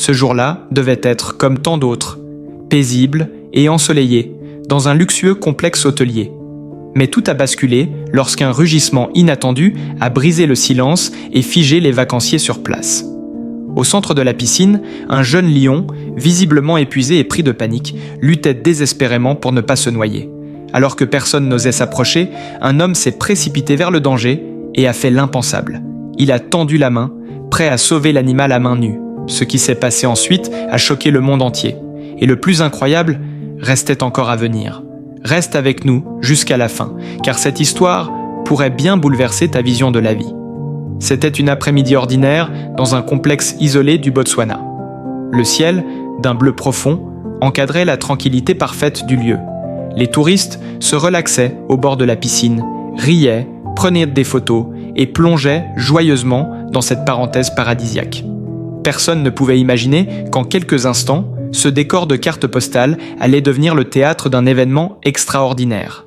Ce jour-là devait être comme tant d'autres, paisible et ensoleillé, dans un luxueux complexe hôtelier. Mais tout a basculé lorsqu'un rugissement inattendu a brisé le silence et figé les vacanciers sur place. Au centre de la piscine, un jeune lion, visiblement épuisé et pris de panique, luttait désespérément pour ne pas se noyer. Alors que personne n'osait s'approcher, un homme s'est précipité vers le danger et a fait l'impensable. Il a tendu la main, prêt à sauver l'animal à main nue. Ce qui s'est passé ensuite a choqué le monde entier. Et le plus incroyable restait encore à venir. Reste avec nous jusqu'à la fin, car cette histoire pourrait bien bouleverser ta vision de la vie. C'était une après-midi ordinaire dans un complexe isolé du Botswana. Le ciel, d'un bleu profond, encadrait la tranquillité parfaite du lieu. Les touristes se relaxaient au bord de la piscine, riaient, prenaient des photos et plongeaient joyeusement dans cette parenthèse paradisiaque. Personne ne pouvait imaginer qu'en quelques instants, ce décor de carte postale allait devenir le théâtre d'un événement extraordinaire.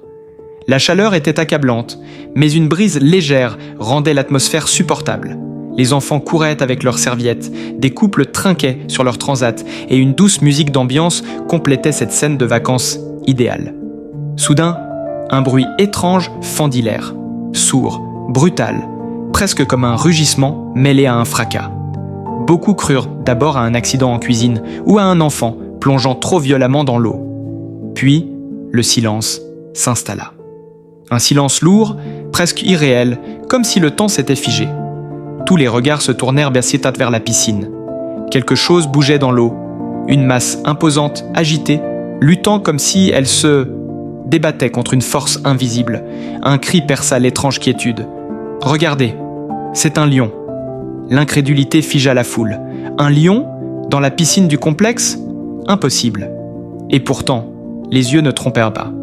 La chaleur était accablante, mais une brise légère rendait l'atmosphère supportable. Les enfants couraient avec leurs serviettes, des couples trinquaient sur leur transat et une douce musique d'ambiance complétait cette scène de vacances idéale. Soudain, un bruit étrange fendit l'air, sourd, brutal, presque comme un rugissement mêlé à un fracas. Beaucoup crurent d'abord à un accident en cuisine ou à un enfant plongeant trop violemment dans l'eau. Puis, le silence s'installa. Un silence lourd, presque irréel, comme si le temps s'était figé. Tous les regards se tournèrent vers la piscine. Quelque chose bougeait dans l'eau. Une masse imposante, agitée, luttant comme si elle se débattait contre une force invisible. Un cri perça l'étrange quiétude. « Regardez, c'est un lion !» L'incrédulité figea la foule. Un lion dans la piscine du complexe ? Impossible. Et pourtant, les yeux ne trompèrent pas.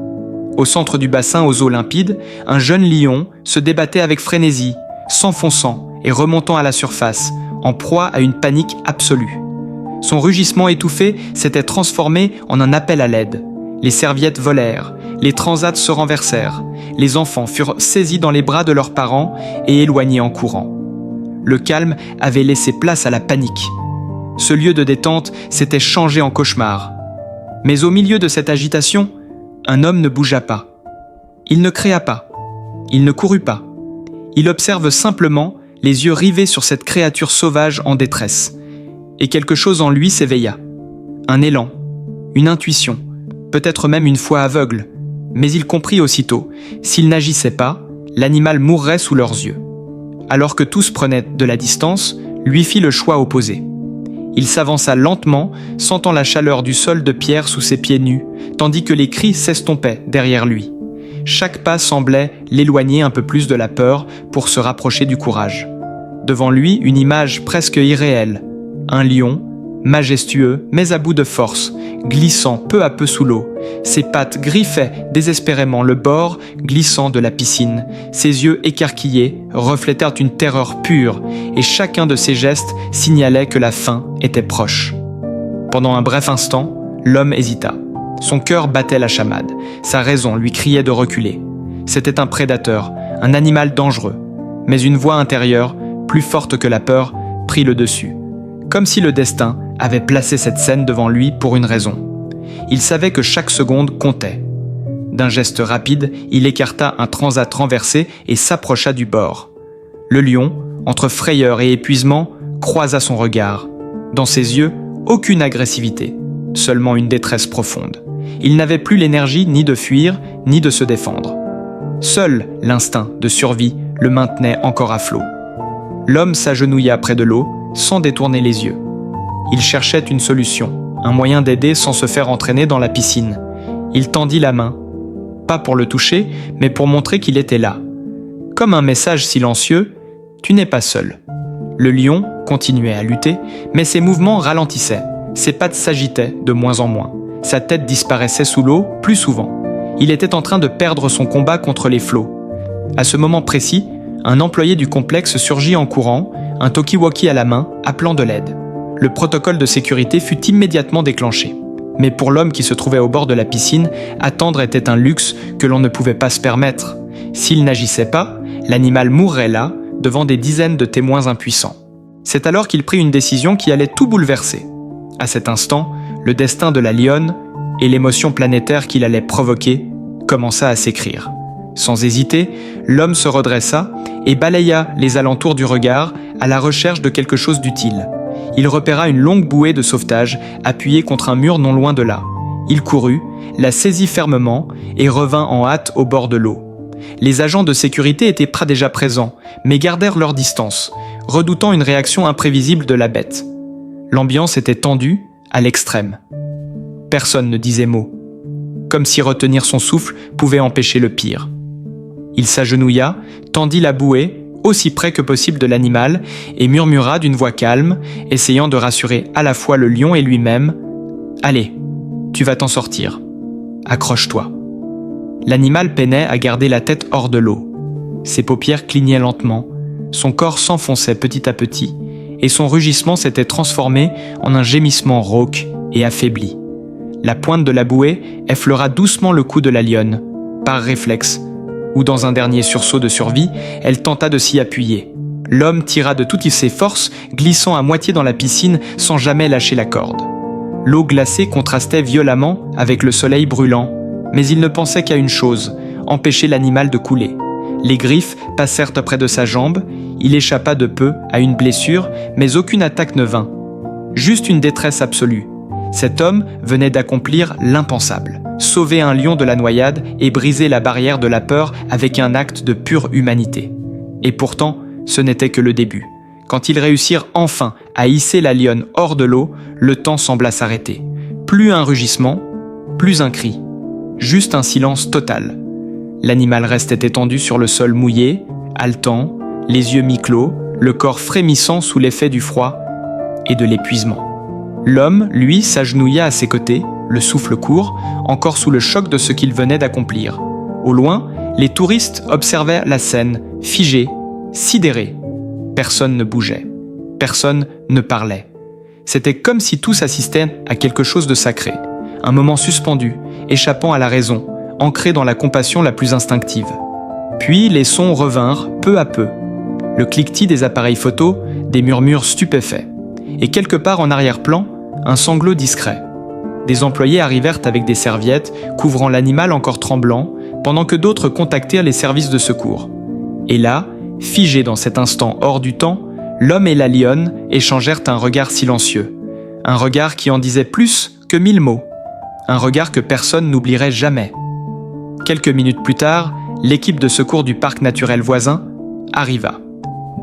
Au centre du bassin aux eaux limpides, un jeune lion se débattait avec frénésie, s'enfonçant et remontant à la surface, en proie à une panique absolue. Son rugissement étouffé s'était transformé en un appel à l'aide. Les serviettes volèrent, les transats se renversèrent, les enfants furent saisis dans les bras de leurs parents et éloignés en courant. Le calme avait laissé place à la panique. Ce lieu de détente s'était changé en cauchemar. Mais au milieu de cette agitation, un homme ne bougea pas. Il ne créa pas. Il ne courut pas. Il observe simplement, les yeux rivés sur cette créature sauvage en détresse. Et quelque chose en lui s'éveilla. Un élan, une intuition, peut-être même une foi aveugle. Mais il comprit aussitôt, s'il n'agissait pas, l'animal mourrait sous leurs yeux. Alors que tous prenaient de la distance, lui fit le choix opposé. Il s'avança lentement, sentant la chaleur du sol de pierre sous ses pieds nus, tandis que les cris s'estompaient derrière lui. Chaque pas semblait l'éloigner un peu plus de la peur pour se rapprocher du courage. Devant lui, une image presque irréelle. Un lion, majestueux mais à bout de force, glissant peu à peu sous l'eau. Ses pattes griffaient désespérément le bord glissant de la piscine. Ses yeux écarquillés reflétèrent une terreur pure et chacun de ses gestes signalait que la fin était proche. Pendant un bref instant, l'homme hésita. Son cœur battait la chamade. Sa raison lui criait de reculer. C'était un prédateur, un animal dangereux. Mais une voix intérieure, plus forte que la peur, prit le dessus. Comme si le destin avait placé cette scène devant lui pour une raison. Il savait que chaque seconde comptait. D'un geste rapide, il écarta un transat renversé et s'approcha du bord. Le lion, entre frayeur et épuisement, croisa son regard. Dans ses yeux, aucune agressivité, seulement une détresse profonde. Il n'avait plus l'énergie ni de fuir, ni de se défendre. Seul l'instinct de survie le maintenait encore à flot. L'homme s'agenouilla près de l'eau, sans détourner les yeux. Il cherchait une solution, un moyen d'aider sans se faire entraîner dans la piscine. Il tendit la main, pas pour le toucher, mais pour montrer qu'il était là. Comme un message silencieux, « Tu n'es pas seul ». Le lion continuait à lutter, mais ses mouvements ralentissaient. Ses pattes s'agitaient de moins en moins. Sa tête disparaissait sous l'eau plus souvent. Il était en train de perdre son combat contre les flots. À ce moment précis, un employé du complexe surgit en courant, un talkie-walkie à la main, appelant de l'aide. Le protocole de sécurité fut immédiatement déclenché. Mais pour l'homme qui se trouvait au bord de la piscine, attendre était un luxe que l'on ne pouvait pas se permettre. S'il n'agissait pas, l'animal mourrait là, devant des dizaines de témoins impuissants. C'est alors qu'il prit une décision qui allait tout bouleverser. À cet instant, le destin de la lionne et l'émotion planétaire qu'il allait provoquer commença à s'écrire. Sans hésiter, l'homme se redressa et balaya les alentours du regard à la recherche de quelque chose d'utile. Il repéra une longue bouée de sauvetage appuyée contre un mur non loin de là. Il courut, la saisit fermement et revint en hâte au bord de l'eau. Les agents de sécurité étaient déjà présents, mais gardèrent leur distance, redoutant une réaction imprévisible de la bête. L'ambiance était tendue à l'extrême. Personne ne disait mot, comme si retenir son souffle pouvait empêcher le pire. Il s'agenouilla, tendit la bouée, aussi près que possible de l'animal, et murmura d'une voix calme, essayant de rassurer à la fois le lion et lui-même « Allez, tu vas t'en sortir. Accroche-toi. » L'animal peinait à garder la tête hors de l'eau. Ses paupières clignaient lentement, son corps s'enfonçait petit à petit, et son rugissement s'était transformé en un gémissement rauque et affaibli. La pointe de la bouée effleura doucement le cou de la lionne, par réflexe, ou dans un dernier sursaut de survie, elle tenta de s'y appuyer. L'homme tira de toutes ses forces, glissant à moitié dans la piscine sans jamais lâcher la corde. L'eau glacée contrastait violemment avec le soleil brûlant, mais il ne pensait qu'à une chose, empêcher l'animal de couler. Les griffes passèrent près de sa jambe, il échappa de peu à une blessure, mais aucune attaque ne vint. Juste une détresse absolue. Cet homme venait d'accomplir l'impensable, sauver un lion de la noyade et briser la barrière de la peur avec un acte de pure humanité. Et pourtant, ce n'était que le début. Quand ils réussirent enfin à hisser la lionne hors de l'eau, le temps sembla s'arrêter. Plus un rugissement, plus un cri. Juste un silence total. L'animal restait étendu sur le sol mouillé, haletant, les yeux mi-clos, le corps frémissant sous l'effet du froid et de l'épuisement. L'homme, lui, s'agenouilla à ses côtés, le souffle court, encore sous le choc de ce qu'il venait d'accomplir. Au loin, les touristes observaient la scène, figés, sidérés. Personne ne bougeait. Personne ne parlait. C'était comme si tous assistaient à quelque chose de sacré. Un moment suspendu, échappant à la raison, ancré dans la compassion la plus instinctive. Puis les sons revinrent peu à peu. Le cliquetis des appareils photo, des murmures stupéfaits. Et quelque part en arrière-plan, un sanglot discret. Des employés arrivèrent avec des serviettes, couvrant l'animal encore tremblant, pendant que d'autres contactèrent les services de secours. Et là, figés dans cet instant hors du temps, l'homme et la lionne échangèrent un regard silencieux. Un regard qui en disait plus que 1000 mots. Un regard que personne n'oublierait jamais. Quelques minutes plus tard, l'équipe de secours du parc naturel voisin arriva.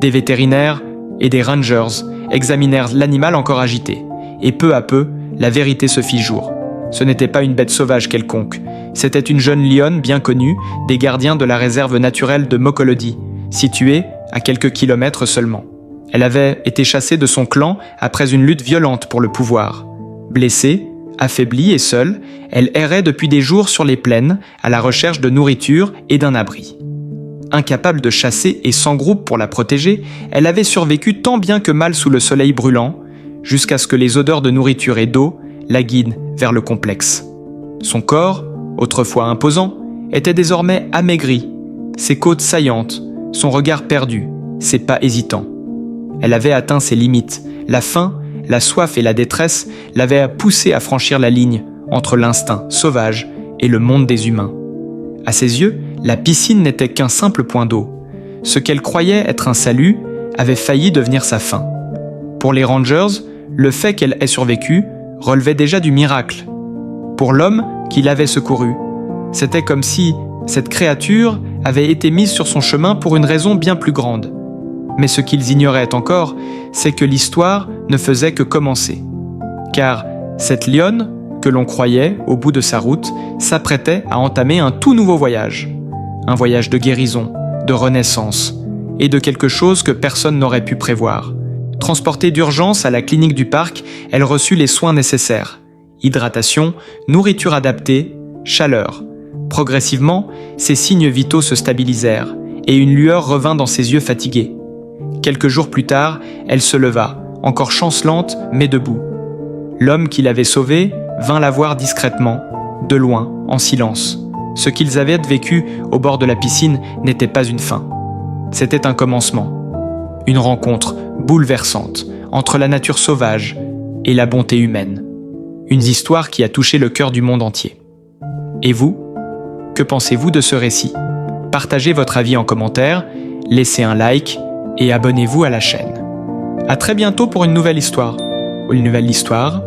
Des vétérinaires et des rangers examinèrent l'animal encore agité. Et peu à peu, la vérité se fit jour. Ce n'était pas une bête sauvage quelconque. C'était une jeune lionne bien connue, des gardiens de la réserve naturelle de Mokolodi, située à quelques kilomètres seulement. Elle avait été chassée de son clan après une lutte violente pour le pouvoir. Blessée, affaiblie et seule, elle errait depuis des jours sur les plaines, à la recherche de nourriture et d'un abri. Incapable de chasser et sans groupe pour la protéger, elle avait survécu tant bien que mal sous le soleil brûlant, jusqu'à ce que les odeurs de nourriture et d'eau la guident vers le complexe. Son corps, autrefois imposant, était désormais amaigri, ses côtes saillantes, son regard perdu, ses pas hésitants. Elle avait atteint ses limites. La faim, la soif et la détresse l'avaient poussée à franchir la ligne entre l'instinct sauvage et le monde des humains. À ses yeux, la piscine n'était qu'un simple point d'eau. Ce qu'elle croyait être un salut avait failli devenir sa fin. Pour les rangers, le fait qu'elle ait survécu relevait déjà du miracle. Pour l'homme qui l'avait secouru, c'était comme si cette créature avait été mise sur son chemin pour une raison bien plus grande. Mais ce qu'ils ignoraient encore, c'est que l'histoire ne faisait que commencer. Car cette lionne, que l'on croyait au bout de sa route, s'apprêtait à entamer un tout nouveau voyage. Un voyage de guérison, de renaissance, et de quelque chose que personne n'aurait pu prévoir. Transportée d'urgence à la clinique du parc, elle reçut les soins nécessaires. Hydratation, nourriture adaptée, chaleur. Progressivement, ses signes vitaux se stabilisèrent, et une lueur revint dans ses yeux fatigués. Quelques jours plus tard, elle se leva, encore chancelante mais debout. L'homme qui l'avait sauvée vint la voir discrètement, de loin, en silence. Ce qu'ils avaient vécu au bord de la piscine n'était pas une fin. C'était un commencement. Une rencontre bouleversante entre la nature sauvage et la bonté humaine. Une histoire qui a touché le cœur du monde entier. Et vous? Que pensez-vous de ce récit? Partagez votre avis en commentaire, laissez un like et abonnez-vous à la chaîne. À très bientôt pour une nouvelle histoire. Une nouvelle histoire